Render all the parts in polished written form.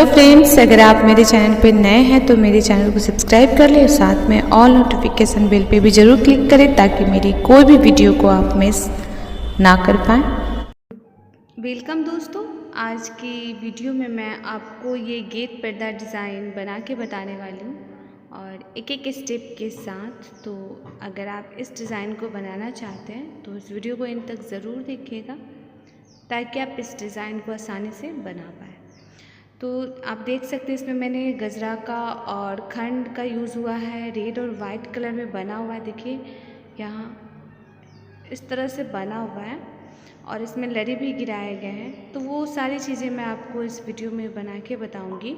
Friends, अगर आप मेरे चैनल पर नए हैं तो मेरे चैनल को सब्सक्राइब कर लें और साथ में ऑल नोटिफिकेशन बेल पे भी ज़रूर क्लिक करें ताकि मेरी कोई भी वीडियो को आप मिस ना कर पाएँ। वेलकम दोस्तों, आज की वीडियो में मैं आपको ये गेट पर्दा डिज़ाइन बना के बताने वाली हूँ और एक एक स्टेप के साथ। तो अगर आप इस डिज़ाइन को बनाना चाहते हैं तो इस वीडियो को इन तक ज़रूर देखिएगा ताकि आप इस डिज़ाइन को आसानी से बना पाएँ। तो आप देख सकते हैं इसमें मैंने गजरा का और खंड का यूज़ हुआ है, रेड और वाइट कलर में बना हुआ है। देखिए यहाँ इस तरह से बना हुआ है और इसमें लड़ी भी गिराए गए हैं। तो वो सारी चीज़ें मैं आपको इस वीडियो में बना के बताऊंगी।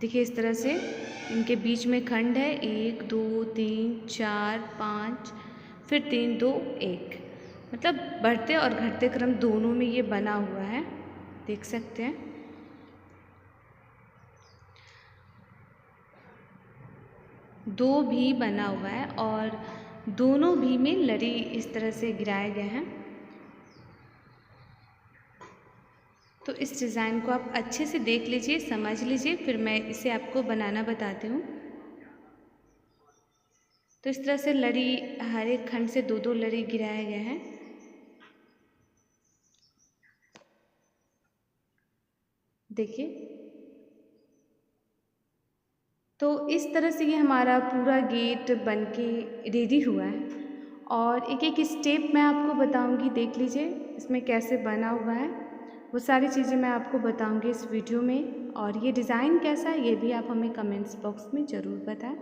देखिए इस तरह से इनके बीच में खंड है, 1 2 3 4 5, फिर 3 2 1, मतलब बढ़ते और घटते क्रम दोनों में ये बना हुआ है, देख सकते हैं। दो भी बना हुआ है और दोनों भी में लड़ी इस तरह से गिराए गए हैं। तो इस डिज़ाइन को आप अच्छे से देख लीजिए, समझ लीजिए, फिर मैं इसे आपको बनाना बताती हूँ। तो इस तरह से लड़ी हर एक खंड से दो दो लड़ी गिराए गए हैं। देखिए तो इस तरह से ये हमारा पूरा गेट बनके रेडी हुआ है और एक एक स्टेप मैं आपको बताऊंगी, देख लीजिए इसमें कैसे बना हुआ है। वो सारी चीज़ें मैं आपको बताऊंगी इस वीडियो में और ये डिज़ाइन कैसा है ये भी आप हमें कमेंट्स बॉक्स में ज़रूर बताएं।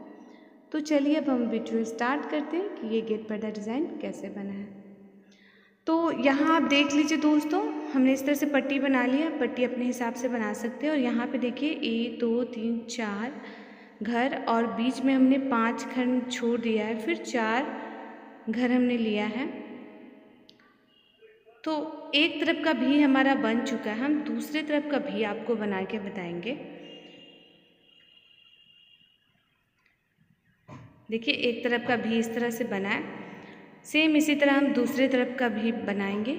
तो चलिए अब हम वीडियो स्टार्ट करते हैं कि ये गेट पर्दा डिज़ाइन कैसे बना है। तो यहाँ आप देख लीजिए दोस्तों, हमने इस तरह से पट्टी बना ली है। पट्टी अपने हिसाब से बना सकते हैं और यहाँ पे देखिए 1 2 3 4 घर और बीच में हमने 5 खंड छोड़ दिया है, फिर 4 घर हमने लिया है। तो एक तरफ का भी हमारा बन चुका है, हम दूसरे तरफ का भी आपको बना के बताएंगे। देखिए एक तरफ का भी इस तरह से बना है, सेम इसी तरह हम दूसरे तरफ का भी बनाएंगे।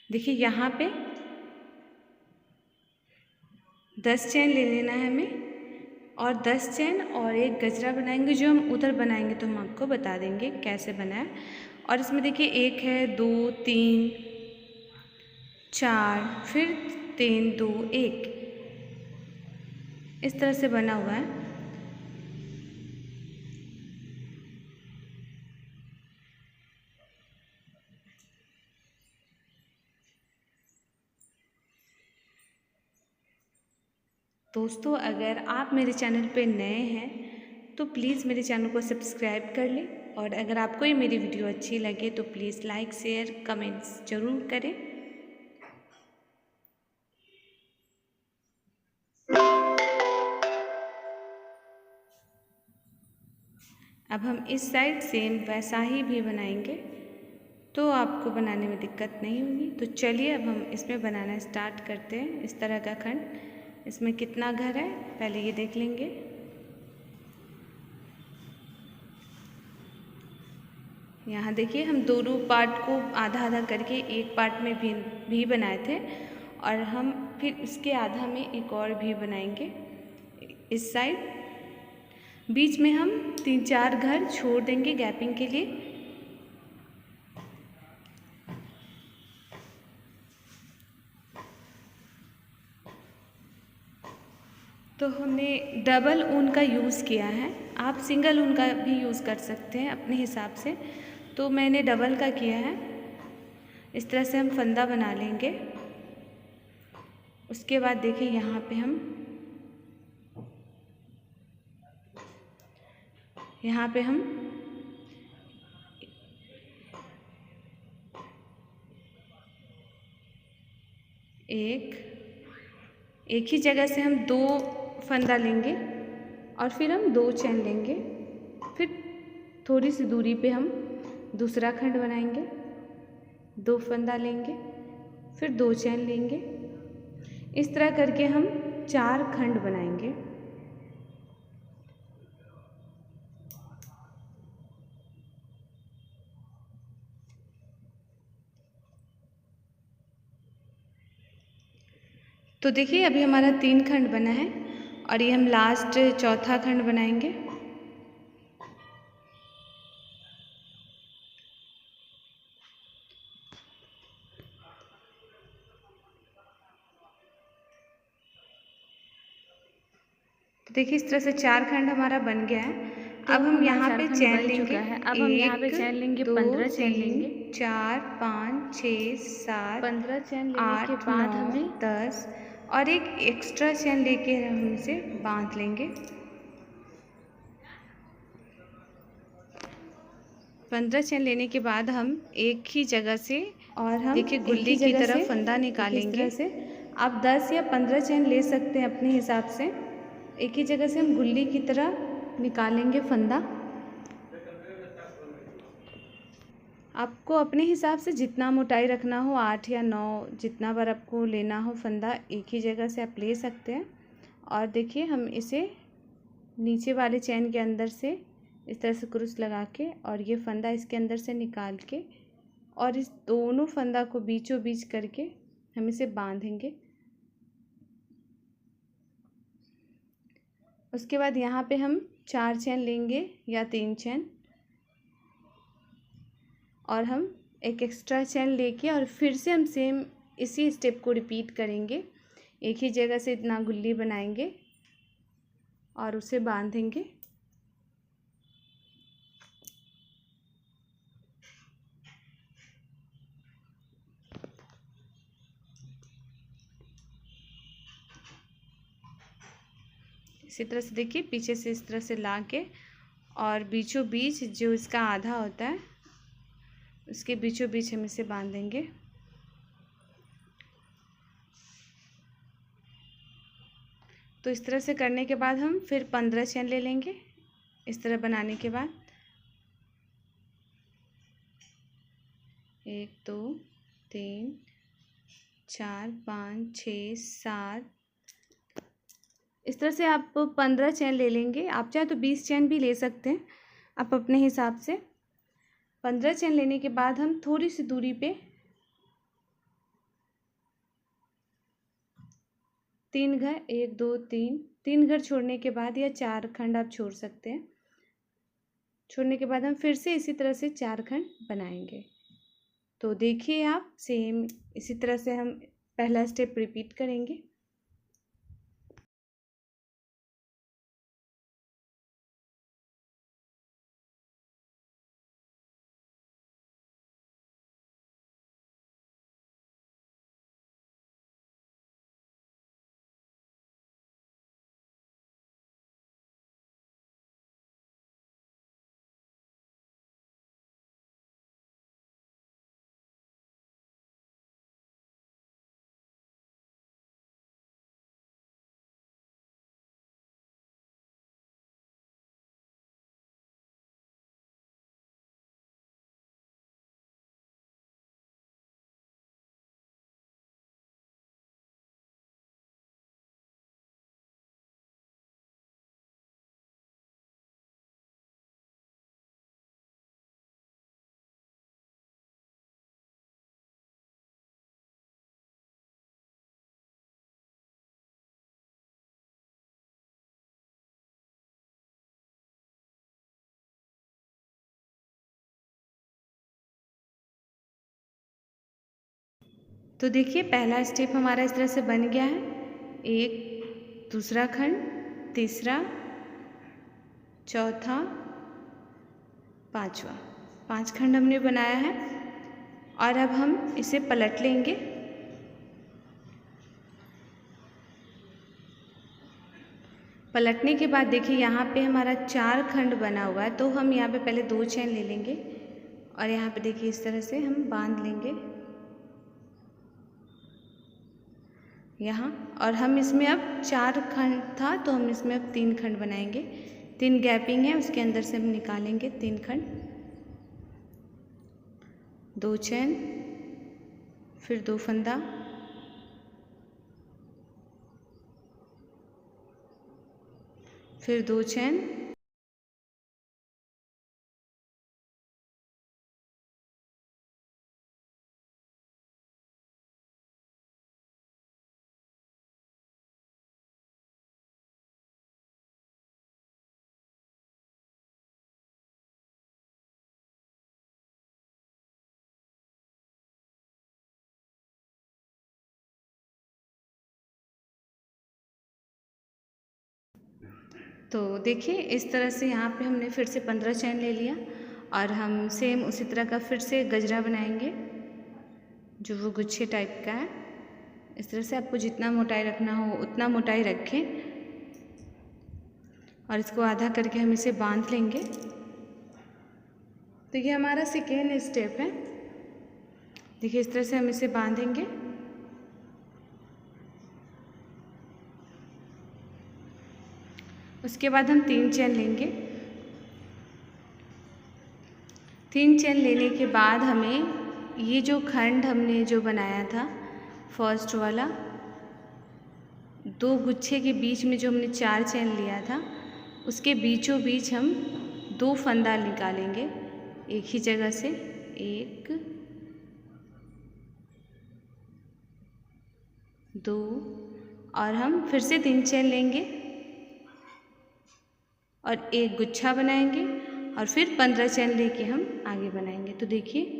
देखिए यहाँ पे 10 चैन ले लेना है हमें और 10 चैन और एक गजरा बनाएंगे। जो हम उधर बनाएंगे तो हम आपको बता देंगे कैसे बना है। और इसमें देखिए 1 है 2 3 4, फिर 3 2 1, इस तरह से बना हुआ है। दोस्तों अगर आप मेरे चैनल पे नए हैं तो प्लीज़ मेरे चैनल को सब्सक्राइब कर लें और अगर आपको ये मेरी वीडियो अच्छी लगे तो प्लीज़ लाइक शेयर कमेंट्स ज़रूर करें। अब हम इस साइड सेम वैसा ही भी बनाएंगे तो आपको बनाने में दिक्कत नहीं होगी। तो चलिए अब हम इसमें बनाना स्टार्ट करते हैं। इस तरह का खंड, इसमें कितना घर है पहले ये देख लेंगे। यहाँ देखिए हम दोनों पार्ट को आधा आधा करके एक पार्ट में भी बनाए थे और हम फिर इसके आधा में एक और भी बनाएंगे। इस साइड बीच में हम 3 4 घर छोड़ देंगे गैपिंग के लिए। तो हमने डबल ऊन का यूज़ किया है, आप सिंगल ऊन का भी यूज़ कर सकते हैं अपने हिसाब से। तो मैंने डबल का किया है। इस तरह से हम फंदा बना लेंगे। उसके बाद देखिए यहाँ पे हम एक ही जगह से हम 2 फंदा लेंगे और फिर हम 2 चैन लेंगे। फिर थोड़ी सी दूरी पे हम दूसरा खंड बनाएंगे, 2 फंदा लेंगे, फिर 2 चैन लेंगे। इस तरह करके हम 4 खंड बनाएंगे। तो देखिए अभी हमारा 3 खंड बना है और ये हम लास्ट चौथा खंड बनाएंगे। तो देखिए इस तरह से 4 खंड हमारा बन गया है। तो अब हम यहाँ पे झारखंड चैन बन लेंगे। चुका है। अब हम यहाँ पे चैन लेंगे 1 2 15 चैन 3 लेंगे। 4 5 6 7 15 चैन लेने के 8 बाद 9 हमें 10 और एक एक्स्ट्रा चैन लेके हम इसे बांध लेंगे। 15 चैन लेने के बाद हम एक ही जगह से और हम देखिए गुल्ली की तरफ फंदा निकालेंगे। इस तरह से आप 10 या 15 चैन ले सकते हैं अपने हिसाब से। एक ही जगह से हम गुल्ली की तरह निकालेंगे फंदा। आपको अपने हिसाब से जितना मोटाई रखना हो 8 या 9 जितना बार आपको लेना हो फंदा एक ही जगह से आप ले सकते हैं। और देखिए हम इसे नीचे वाले चैन के अंदर से इस तरह से क्रूस लगा के और ये फंदा इसके अंदर से निकाल के और इस दोनों फंदा को बीचों बीच करके हम इसे बांधेंगे। उसके बाद यहाँ पे हम 4 चैन लेंगे या 3 चैन और हम एक एक्स्ट्रा चैन लेके और फिर से हम सेम इसी स्टेप को रिपीट करेंगे। एक ही जगह से इतना गुल्ली बनाएंगे और उसे बांधेंगे। इसी तरह से देखिए पीछे से इस तरह से ला के और बीचों बीच जो इसका आधा होता है उसके बीचों बीच हम इसे बांधेंगे। तो इस तरह से करने के बाद हम फिर 15 चैन ले लेंगे। इस तरह बनाने के बाद 1 2 3 4 5 6 7 इस तरह से आप 15 चैन ले लेंगे। आप चाहे तो 20 चैन भी ले सकते हैं आप अपने हिसाब से। 15 चैन लेने के बाद हम थोड़ी सी दूरी पे 3 घर 1 2 3 घर छोड़ने के बाद या 4 खंड आप छोड़ सकते हैं। छोड़ने के बाद हम फिर से इसी तरह से 4 खंड बनाएंगे। तो देखिए आप सेम इसी तरह से हम पहला स्टेप रिपीट करेंगे। तो देखिए पहला स्टेप हमारा इस तरह से बन गया है। एक दूसरा खंड तीसरा चौथा पांचवा 5 खंड हमने बनाया है। और अब हम इसे पलट लेंगे। पलटने के बाद देखिए यहाँ पे हमारा 4 खंड बना हुआ है। तो हम यहाँ पे पहले 2 चैन ले लेंगे और यहाँ पे देखिए इस तरह से हम बांध लेंगे यहाँ। और हम इसमें अब 4 खंड था तो हम इसमें अब 3 खंड बनाएंगे। 3 गैपिंग है उसके अंदर से हम निकालेंगे 3 खंड। 2 चैन फिर 2 फंदा फिर 2 चैन तो देखिए इस तरह से यहाँ पे हमने फिर से 15 चैन ले लिया और हम सेम उसी तरह का फिर से गजरा बनाएंगे जो वो गुच्छे टाइप का है। इस तरह से आपको जितना मोटाई रखना हो उतना मोटाई रखें और इसको आधा करके हम इसे बांध लेंगे। तो ये हमारा सेकेंड स्टेप है। देखिए इस तरह से हम इसे बांधेंगे। उसके बाद हम 3 चैन लेंगे। 3 चैन लेने के बाद हमें ये जो खंड हमने जो बनाया था फर्स्ट वाला, 2 गुच्छे के बीच में जो हमने 4 चैन लिया था उसके बीचों बीच हम 2 फंदा निकालेंगे एक ही जगह से, 1 2 और हम फिर से 3 चैन लेंगे और एक गुच्छा बनाएंगे और फिर 15 चैन लेके हम आगे बनाएंगे। तो देखिए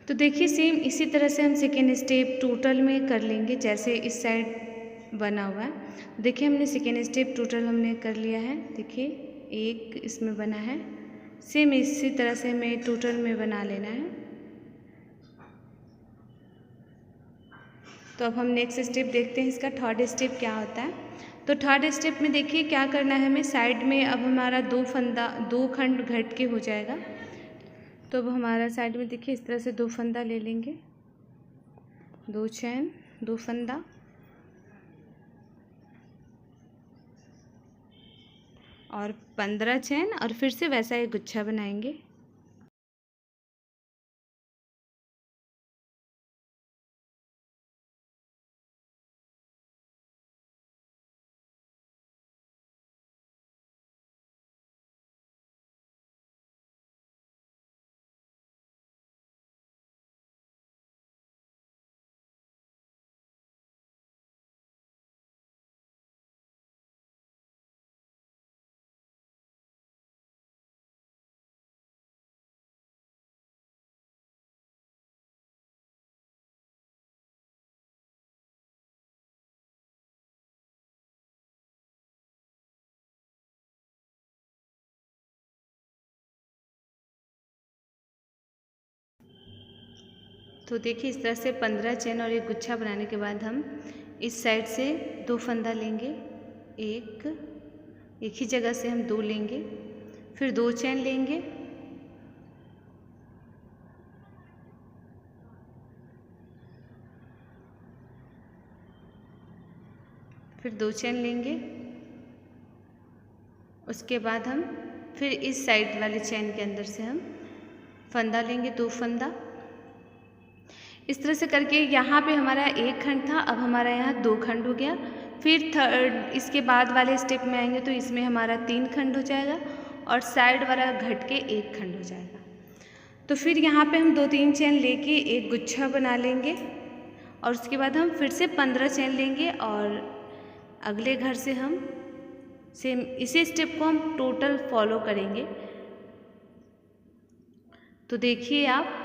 तो देखिए सेम इसी तरह से हम सेकेंड स्टेप टोटल में कर लेंगे जैसे इस साइड बना हुआ है। देखिए हमने सेकेंड स्टेप टोटल हमने कर लिया है। देखिए एक इसमें बना है, सेम इसी तरह से हमें टोटल में बना लेना है। तो अब हम नेक्स्ट स्टेप देखते हैं इसका थर्ड स्टेप क्या होता है। तो थर्ड स्टेप में देखिए क्या करना है हमें, साइड में अब हमारा 2 खंड घट के हो जाएगा। तो अब हमारा साइड में देखिए इस तरह से 2 फंदा ले लेंगे, 2 चैन 2 फंदा और 15 चैन और फिर से वैसा एक गुच्छा बनाएंगे। तो देखिए इस तरह से 15 चेन और एक गुच्छा बनाने के बाद हम इस साइड से 2 फंदा लेंगे, एक ही जगह से हम 2 लेंगे, फिर 2 चेन लेंगे, फिर 2 चेन लेंगे। उसके बाद हम फिर इस साइड वाले चेन के अंदर से हम फंदा लेंगे, 2 फंदा। इस तरह से करके यहाँ पे हमारा एक खंड था, अब हमारा यहाँ 2 खंड हो गया। फिर इसके बाद वाले स्टेप में आएंगे तो इसमें हमारा 3 खंड हो जाएगा और साइड वाला घट के 1 खंड हो जाएगा। तो फिर यहाँ पे हम 2-3 चेन लेके एक गुच्छा बना लेंगे और उसके बाद हम फिर से 15 चेन लेंगे और अगले घर से हम सेम इसी स्टेप को हम टोटल फॉलो करेंगे। तो देखिए आप,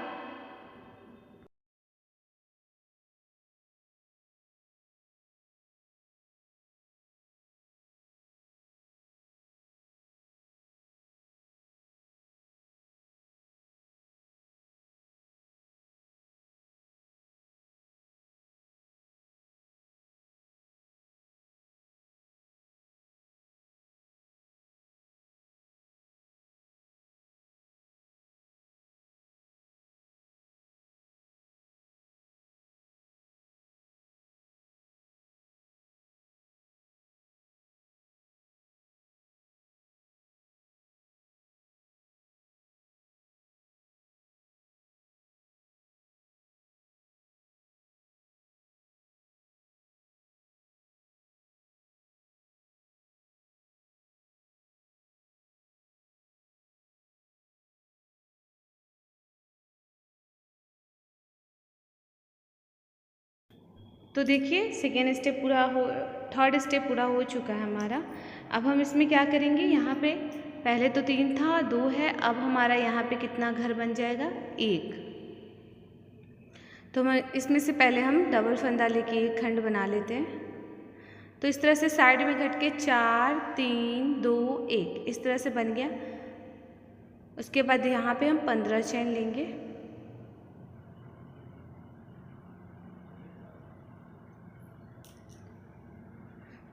तो देखिए सेकेंड स्टेप पूरा हो, थर्ड स्टेप पूरा हो चुका है हमारा। अब हम इसमें क्या करेंगे, यहाँ पे पहले तो 3 था, 2 है, अब हमारा यहाँ पे कितना घर बन जाएगा, 1। तो हम इसमें से पहले हम डबल फंदा लेके एक खंड बना लेते हैं। तो इस तरह से साइड में घट के 4 3 2 1 इस तरह से बन गया। उसके बाद यहाँ पे हम 15 चेन लेंगे,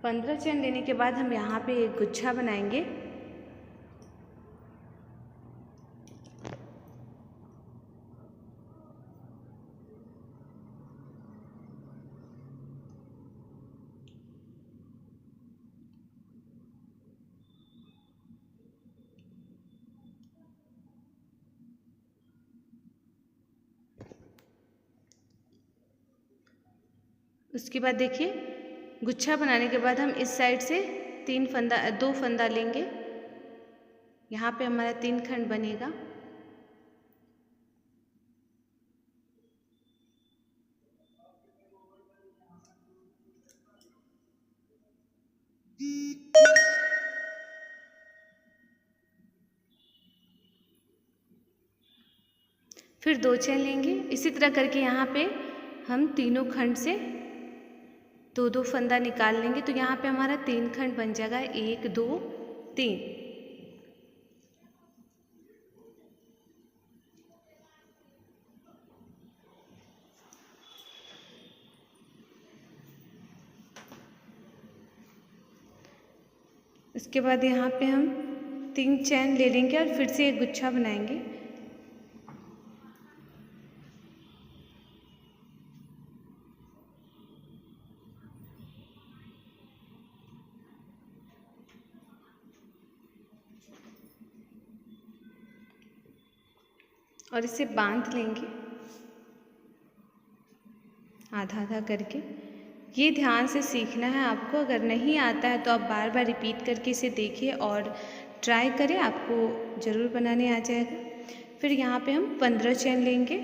पंद्रह चेन लेने के बाद हम यहाँ पे एक गुच्छा बनाएंगे। उसके बाद देखिए गुच्छा बनाने के बाद हम इस साइड से 2 फंदा लेंगे, यहाँ पे हमारा 3 खंड बनेगा। फिर 2 चेन लेंगे, इसी तरह करके यहाँ पे हम तीनों खंड से 2 फंदा निकाल लेंगे। तो यहाँ पे हमारा 3 खंड बन जाएगा, 1 2 3। इसके बाद यहाँ पे हम 3 चेन ले लेंगे और फिर से एक गुच्छा बनाएंगे। और इसे बांध लेंगे आधा आधा करके। ये ध्यान से सीखना है आपको, अगर नहीं आता है तो आप बार बार रिपीट करके इसे देखिए और ट्राई करें, आपको ज़रूर बनाने आ जाएगा। फिर यहाँ पे हम 15 चेन लेंगे,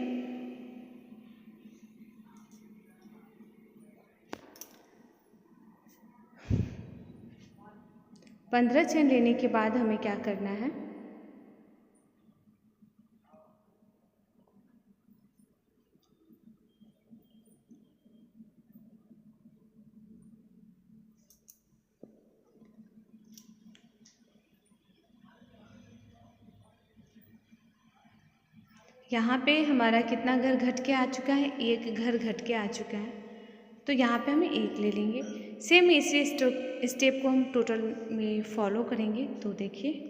पंद्रह चेन लेने के बाद हमें क्या करना है, यहाँ पे हमारा कितना घर घट के आ चुका है, एक घर घट के आ चुका है, तो यहाँ पे हमें एक ले लेंगे। सेम इसी स्टेप को हम टोटल में फॉलो करेंगे। तो देखिए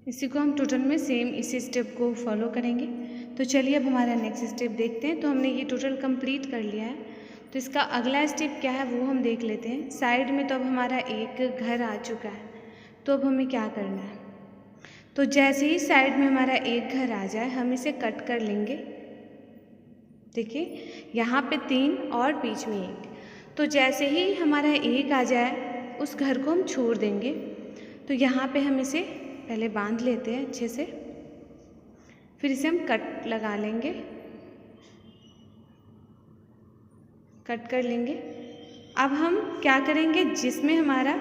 इसी को हम टोटल में सेम इसी स्टेप को फॉलो करेंगे। तो चलिए अब हमारा नेक्स्ट स्टेप देखते हैं। तो हमने ये टोटल कंप्लीट कर लिया है, तो इसका अगला स्टेप क्या है वो हम देख लेते हैं। साइड में तो अब हमारा एक घर आ चुका है, तो अब हमें क्या करना है, तो जैसे ही साइड में हमारा एक घर आ जाए हम इसे कट कर लेंगे। देखिए यहाँ पे 3 और बीच में 1, तो जैसे ही हमारा एक आ जाए उस घर को हम छोड़ देंगे। तो यहाँ पे हम इसे पहले बांध लेते हैं अच्छे से, फिर इसे हम कट लगा लेंगे, कट कर लेंगे। अब हम क्या करेंगे, जिसमें हमारा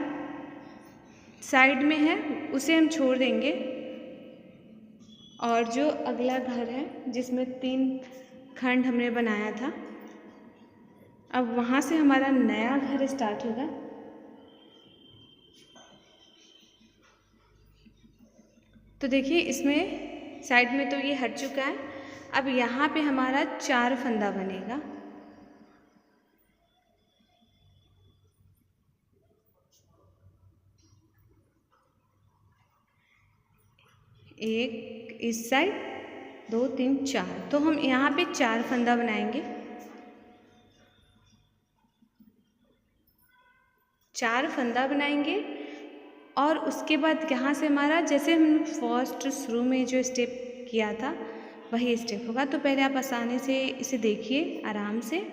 साइड में है उसे हम छोड़ देंगे, और जो अगला घर है जिसमें 3 खंड हमने बनाया था, अब वहाँ से हमारा नया घर स्टार्ट होगा। तो देखिए इसमें साइड में तो ये हट चुका है, अब यहाँ पे हमारा 4 फंदा बनेगा। एक इस साइड, 2 3 4, तो हम यहाँ पे 4 फंदा बनाएंगे। 4 फंदा बनाएंगे और उसके बाद यहाँ से हमारा जैसे हम फर्स्ट शुरू में जो स्टेप किया था वही स्टेप होगा। तो पहले आप आसानी से इसे देखिए आराम से।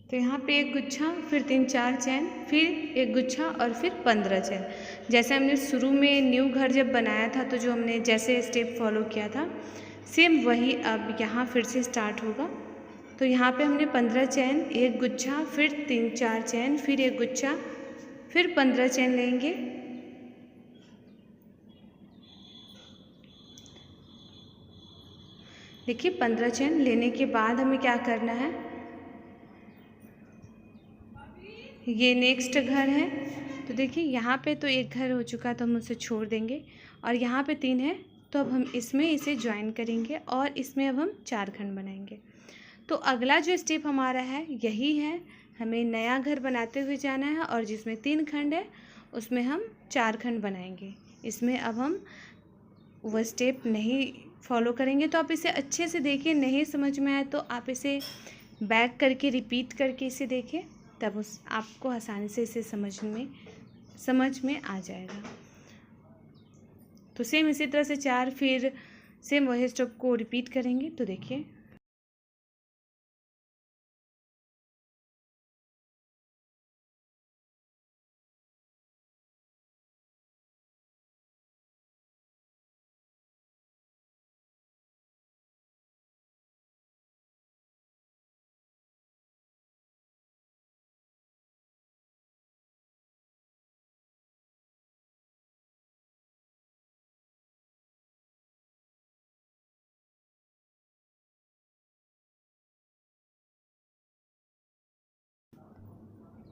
तो यहाँ पे एक गुच्छा, फिर 3 4 चैन, फिर एक गुच्छा और फिर 15 चैन। जैसे हमने शुरू में न्यू घर जब बनाया था तो जो हमने जैसे स्टेप फॉलो किया था सेम वही अब यहाँ फिर से स्टार्ट होगा। तो यहाँ पे हमने 15 चैन, एक गुच्छा, फिर 3 4 चैन, फिर एक गुच्छा, फिर 15 चैन लेंगे। देखिए 15 चैन लेने के बाद हमें क्या करना है, ये नेक्स्ट घर है। तो देखिए यहाँ पे तो एक घर हो चुका, तो हम उसे छोड़ देंगे। और यहाँ पे 3 है, तो अब हम इसमें इसे ज्वाइन करेंगे और इसमें अब हम 4 खंड बनाएंगे। तो अगला जो स्टेप हमारा है यही है, हमें नया घर बनाते हुए जाना है और जिसमें 3 खंड है उसमें हम 4 खंड बनाएंगे। इसमें अब हम वो स्टेप नहीं फॉलो करेंगे। तो आप इसे अच्छे से देखिए, नहीं समझ में आए तो आप इसे बैक करके रिपीट करके इसे देखिए, तब उस आपको आसानी से इसे समझ में आ जाएगा। तो सेम इसी तरह से 4 फिर सेम वही स्टेप को रिपीट करेंगे। तो देखिए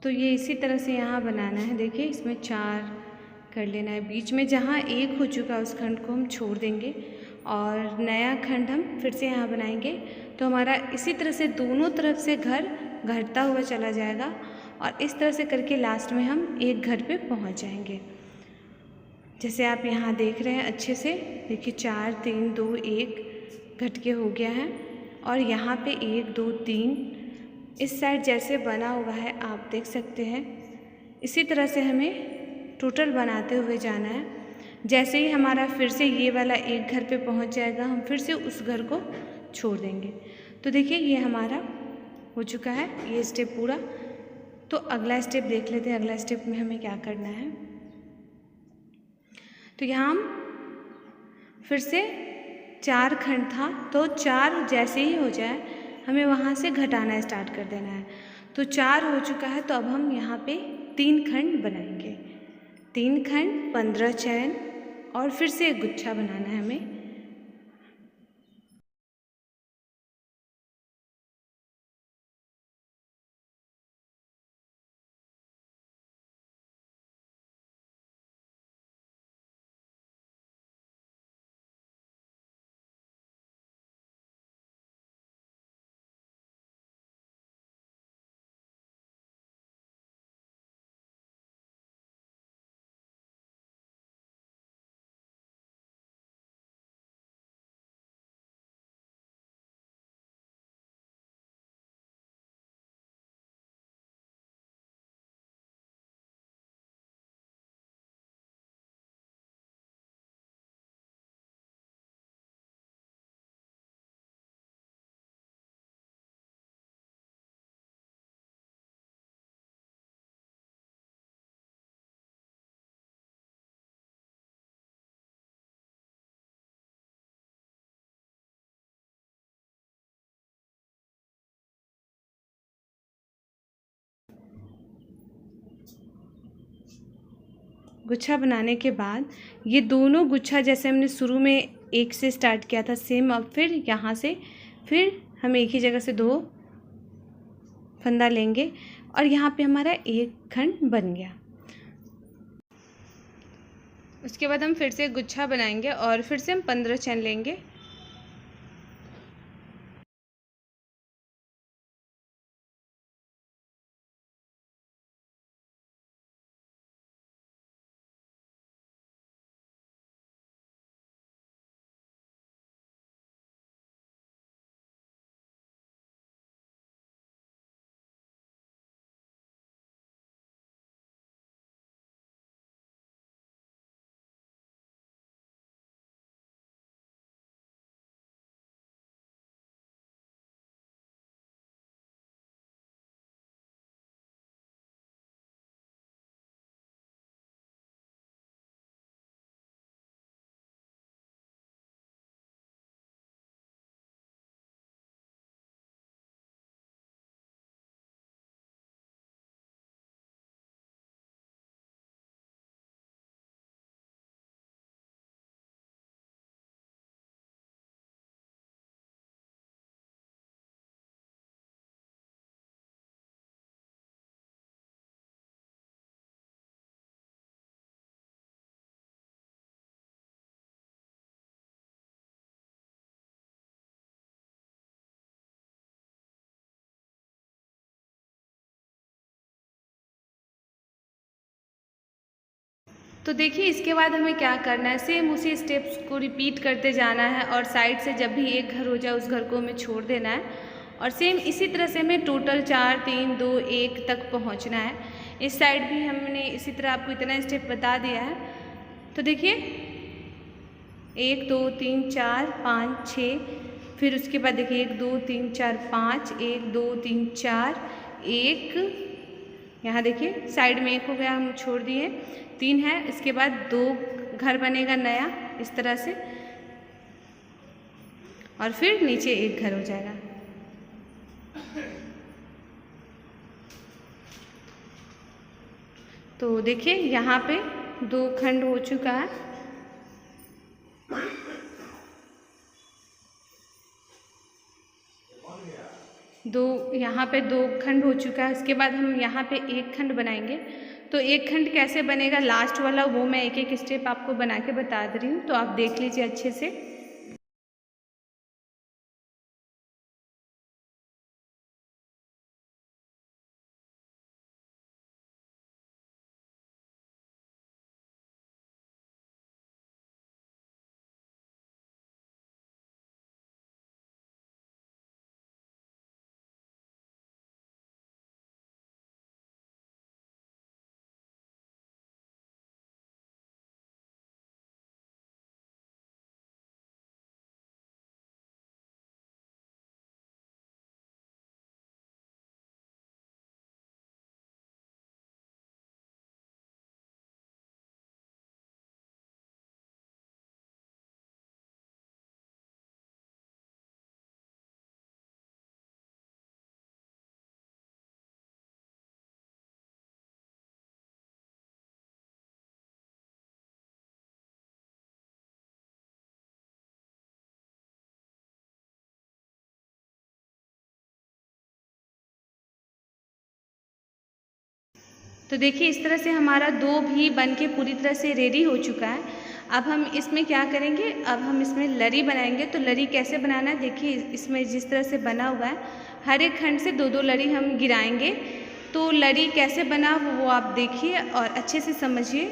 तो ये इसी तरह से यहाँ बनाना है। देखिए इसमें 4 कर लेना है, बीच में जहाँ 1 हो चुका है उस खंड को हम छोड़ देंगे और नया खंड हम फिर से यहाँ बनाएंगे। तो हमारा इसी तरह से दोनों तरफ से घर घटता हुआ चला जाएगा और इस तरह से करके लास्ट में हम एक घर पे पहुँच जाएंगे। जैसे आप यहाँ देख रहे हैं अच्छे से, देखिए 4 3 2 1 घट के हो गया है। और यहाँ पे 1 2 3 इस साइड जैसे बना हुआ है आप देख सकते हैं। इसी तरह से हमें टोटल बनाते हुए जाना है। जैसे ही हमारा फिर से ये वाला एक घर पे पहुंच जाएगा, हम फिर से उस घर को छोड़ देंगे। तो देखिए ये हमारा हो चुका है ये स्टेप पूरा। तो अगला स्टेप देख लेते हैं, अगला स्टेप में हमें क्या करना है। तो यहाँ हम फिर से 4 खंड था, तो 4 जैसे ही हो जाए हमें वहाँ से घटाना स्टार्ट कर देना है। तो 4 हो चुका है, तो अब हम यहाँ पे 3 खंड बनाएंगे। 3 खंड 15 चैन और फिर से एक गुच्छा बनाना है हमें। गुच्छा बनाने के बाद ये दोनों गुच्छा जैसे हमने शुरू में 1 से स्टार्ट किया था सेम, अब फिर यहाँ से फिर हम एक ही जगह से 2 फंदा लेंगे और यहाँ पे हमारा एक खंड बन गया। उसके बाद हम फिर से गुच्छा बनाएंगे और फिर से हम 15 चैन लेंगे। तो देखिए इसके बाद हमें क्या करना है, सेम उसी स्टेप्स को रिपीट करते जाना है और साइड से जब भी एक घर हो जाए उस घर को हमें छोड़ देना है और सेम इसी तरह से हमें टोटल 4 3 2 1 तक पहुंचना है। इस साइड भी हमने इसी तरह आपको इतना स्टेप बता दिया है। तो देखिए 1 2 3 4 5 6, फिर उसके बाद देखिए 1 2 3 4 5, 1 2 3 4, 1, यहाँ देखिए साइड में 1 हो गया, हम छोड़ दिए, 3 है, इसके बाद 2 घर बनेगा नया इस तरह से और फिर नीचे 1 घर हो जाएगा। तो देखिए यहाँ पे 2 खंड हो चुका है। यहाँ पे 2 खंड हो चुका है। इसके बाद हम यहाँ पे 1 खंड बनाएंगे। तो 1 खंड कैसे बनेगा लास्ट वाला, वो मैं एक एक स्टेप आपको बना के बता दे रही हूँ, तो आप देख लीजिए अच्छे से। तो देखिए इस तरह से हमारा 2 भी बन के पूरी तरह से रेडी हो चुका है। अब हम इसमें क्या करेंगे, अब हम इसमें लरी बनाएंगे। तो लरी कैसे बनाना है, देखिए इसमें जिस तरह से बना हुआ है, हर एक खंड से 2 2 लरी हम गिराएंगे। तो लरी कैसे बना वो आप देखिए और अच्छे से समझिए।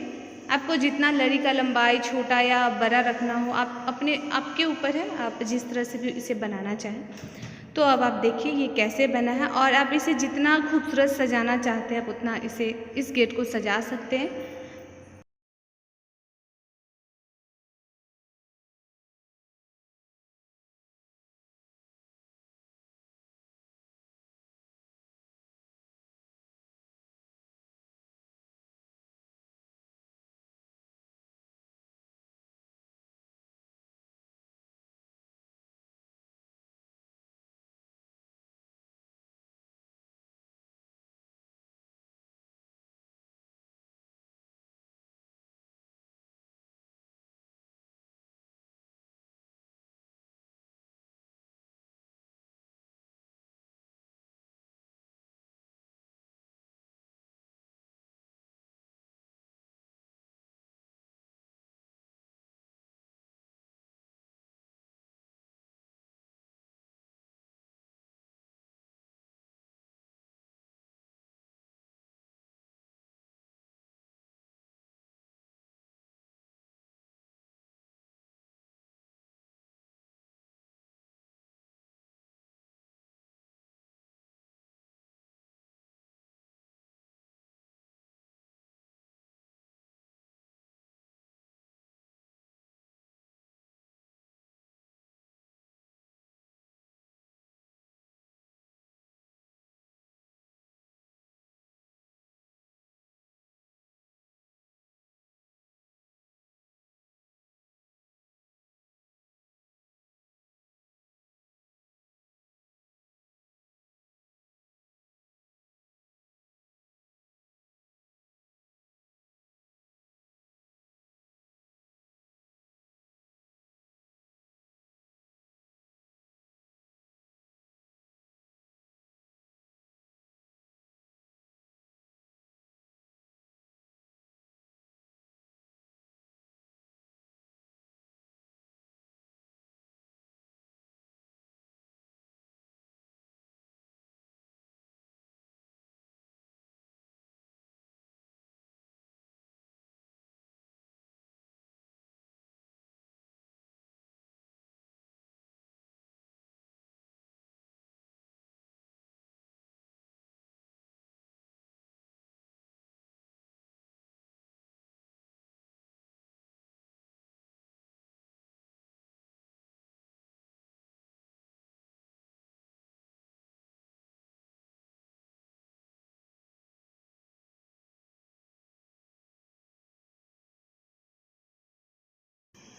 आपको जितना लरी का लंबाई छोटा या बड़ा रखना हो, आपके ऊपर है, आप जिस तरह से भी इसे बनाना चाहें। तो अब आप देखिए ये कैसे बना है और आप इसे जितना खूबसूरत सजाना चाहते हैं आप उतना इस गेट को सजा सकते हैं।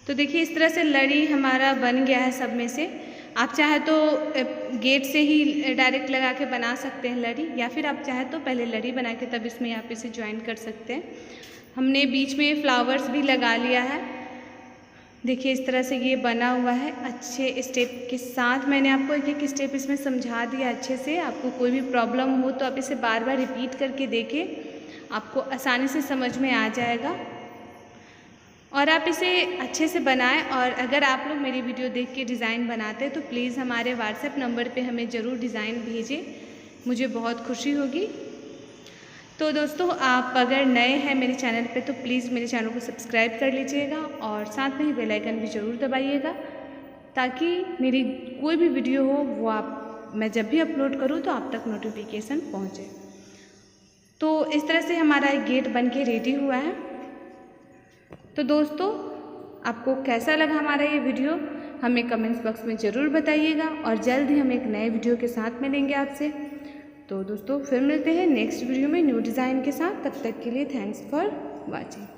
तो देखिए इस तरह से लड़ी हमारा बन गया है सब में से। आप चाहे तो गेट से ही डायरेक्ट लगा के बना सकते हैं लड़ी, या फिर आप चाहे तो पहले लड़ी बना के तब इसमें आप इसे ज्वाइन कर सकते हैं। हमने बीच में फ्लावर्स भी लगा लिया है। देखिए इस तरह से ये बना हुआ है। अच्छे स्टेप के साथ मैंने आपको एक एक स्टेप इसमें समझा दिया अच्छे से। आपको कोई भी प्रॉब्लम हो तो आप इसे बार बार रिपीट करके देखें, आपको आसानी से समझ में आ जाएगा और आप इसे अच्छे से बनाएं। और अगर आप लोग मेरी वीडियो देख के डिज़ाइन बनाते हैं तो प्लीज़ हमारे व्हाट्सएप नंबर पे हमें ज़रूर डिज़ाइन भेजें, मुझे बहुत खुशी होगी। तो दोस्तों आप अगर नए हैं मेरे चैनल पे तो प्लीज़ मेरे चैनल को सब्सक्राइब कर लीजिएगा और साथ में ही बेल आइकन भी ज़रूर दबाइएगा, ताकि मेरी कोई भी वीडियो हो वो मैं जब भी अपलोड करूँ तो आप तक नोटिफिकेशन पहुँचे। तो इस तरह से हमारा गेट बन के रेडी हुआ है। तो दोस्तों आपको कैसा लगा हमारा ये वीडियो हमें कमेंट्स बॉक्स में ज़रूर बताइएगा और जल्द ही हम एक नए वीडियो के साथ मिलेंगे आपसे। तो दोस्तों फिर मिलते हैं नेक्स्ट वीडियो में न्यू डिज़ाइन के साथ। तब तक के लिए थैंक्स फॉर वॉचिंग।